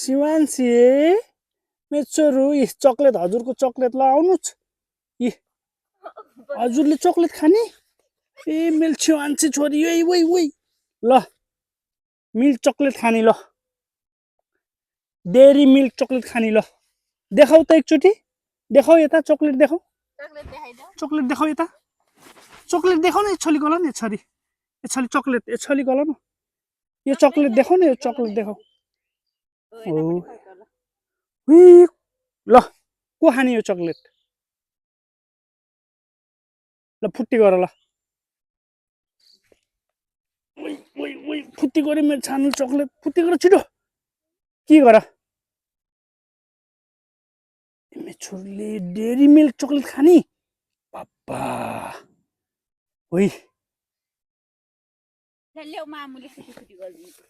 शिवांशी मेचोरु इ chocolate हजुरको chocolate ल आउनुछ इ हजुरले चक्लेट खाने ए मेल शिवांशी छोरी ओइ ओइ ओइ ल मिल्क चक्लेट खाने ल डेरी मिल्क चक्लेट खाने ल देखाउ त एकचोटी देखाउ यता चक्लेट देखाउ चक्लेट देखाउ यता चक्लेट देखाउ न यसरी गल न यसरी यसरी चक्लेट यसरी गल न यो चक्लेट देखाउ न यो चक्लेट देखाउ ल को खाने यो चक्लेट ल फुट्टी गर ल ओइ ओइ ओइ फुट्टी गरे मेरो छानु चक्लेट फुट्टी गर छिटो के गर मेरो छोरीले डेरी मिल्क चक्लेट खाने बाबा ओइ ल्याउ मामुले फुटी गरिदिन्छ